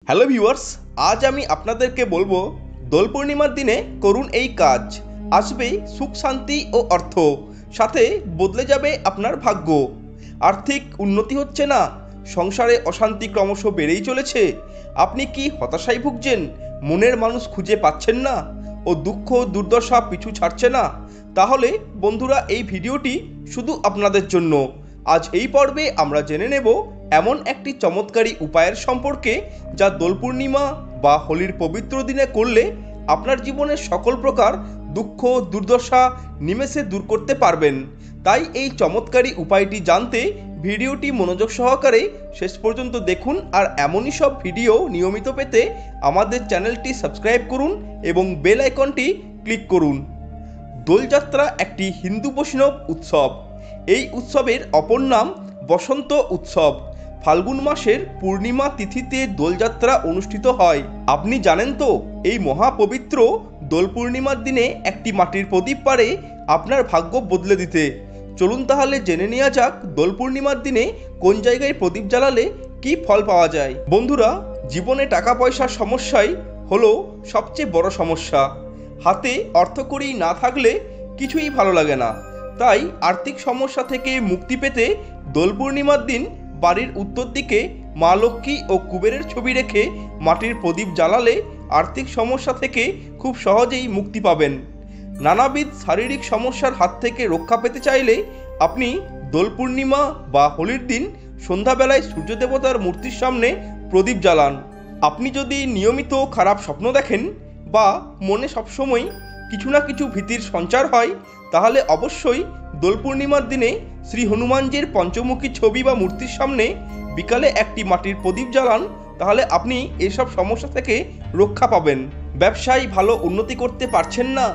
Hello viewers, আজ আমি আপনাদেরকে বলবো দোল পূর্ণিমার দিনে করুন এই কাজ, আসবে সুখ শান্তি ও অর্থ, সাথে বদলে যাবে আপনার ভাগ্য। আর্থিক উন্নতি হচ্ছে না, সংসারে অশান্তি ক্রমশ বেড়েই চলেছে। আপনি কি হতাশায় ভুগছেন, মনের মানুষ খুঁজে পাচ্ছেন না ও দুঃখ দুর্দশা পিছু ছাড়ছে না? তাহলে বন্ধুরা, এই ভিডিওটি শুধু আপনাদের জন্য। আজ এই পর্বে আমরা জেনে নেব এমন একটি চমৎকারী উপায়ের সম্পর্কে, যা দোল পূর্ণিমা বা হোলির পবিত্র দিনে করলে আপনার জীবনের সকল প্রকার দুঃখ দুর্দশা নিমেষে দূর করতে পারবেন। তাই এই চমৎকারী উপায়টি জানতে ভিডিওটি মনোযোগ সহকারে শেষ পর্যন্ত দেখুন, আর এমনই সব ভিডিও নিয়মিত পেতে আমাদের চ্যানেলটি সাবস্ক্রাইব করুন এবং বেল আইকনটি ক্লিক করুন। দোলযাত্রা একটি হিন্দু বৈষ্ণব উৎসব। এই উৎসবের অপর নাম বসন্ত উৎসব। ফাল্গুন মাসের পূর্ণিমা তিথিতে দোলযাত্রা অনুষ্ঠিত হয়। আপনি জানেন তো, এই মহাপবিত্র দোল পূর্ণিমার দিনে একটি মাটির প্রদীপ পারে আপনার ভাগ্য বদলে দিতে। চলুন তাহলে জেনে নেওয়া যাক দোল পূর্ণিমার দিনে কোন জায়গায় প্রদীপ জ্বালালে কি ফল পাওয়া যায়। বন্ধুরা, জীবনে টাকা পয়সার সমস্যাই হলো সবচেয়ে বড় সমস্যা। হাতে অর্থকড়ি না থাকলে কিছুই ভালো লাগে না। তাই আর্থিক সমস্যা থেকে মুক্তি পেতে দোল পূর্ণিমার দিন বাড়ির উত্তর দিকে মা লক্ষ্মী ও কুবেরের ছবি রেখে মাটির প্রদীপ জ্বালালে আর্থিক সমস্যা থেকে খুব সহজেই মুক্তি পাবেন। নানাবিধ শারীরিক সমস্যার হাত থেকে রক্ষা পেতে চাইলে আপনি দোল পূর্ণিমা বা হোলির দিন সন্ধ্যাবেলায় সূর্য দেবতার মূর্তির সামনে প্রদীপ জ্বালান। আপনি যদি নিয়মিত খারাপ স্বপ্ন দেখেন বা মনে সবসময় কিছু না কিছু ভীতির সঞ্চার হয়, তাহলে অবশ্যই দোল পূর্ণিমার দিনে শ্রী হনুমানজির পঞ্চমুখী ছবি বা মূর্তির সামনে বিকালে একটি মাটির প্রদীপ জ্বালান। তাহলে আপনি এসব সমস্যা থেকে রক্ষা পাবেন। ব্যবসায় ভালো উন্নতি করতে পারছেন না,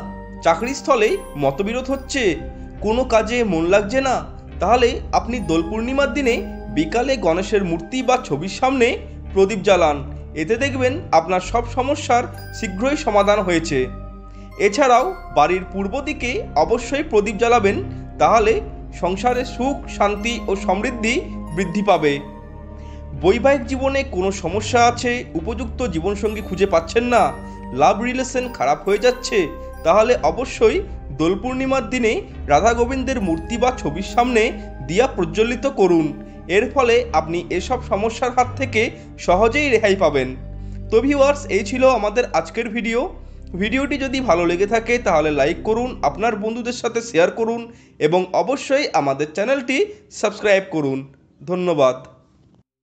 চাকরিস্থলে মতবিরোধ হচ্ছে, কোনো কাজে মন লাগছে না, তাহলে আপনি দোল পূর্ণিমার দিনে বিকালে গণেশের মূর্তি বা ছবির সামনে প্রদীপ জ্বালান। এতে দেখবেন আপনার সব সমস্যার শীঘ্রই সমাধান হয়েছে। এছাড়াও বাড়ির পূর্ব দিকে অবশ্যই প্রদীপ জ্বালাবেন, তাহলে সংসারে সুখ শান্তি ও সমৃদ্ধি বৃদ্ধি পাবে। বৈবাহিক জীবনে কোনো সমস্যা আছে, উপযুক্ত জীবনসঙ্গী খুঁজে পাচ্ছেন না, লাভ রিলেশন খারাপ হয়ে যাচ্ছে, তাহলে অবশ্যই দোল পূর্ণিমার দিনে রাধা গোবিন্দের মূর্তি বা ছবির সামনে দিয়া প্রজ্বলিত করুন। এর ফলে আপনি এসব সমস্যার হাত থেকে সহজেই রেহাই পাবেন। তো ভিউয়ার্স, এই ছিল আমাদের আজকের ভিডিওটি যদি ভালো লেগে থাকে তাহলে লাইক করুন, আপনার বন্ধুদের সাথে শেয়ার করুন এবং অবশ্যই আমাদের চ্যানেলটি সাবস্ক্রাইব করুন। ধন্যবাদ।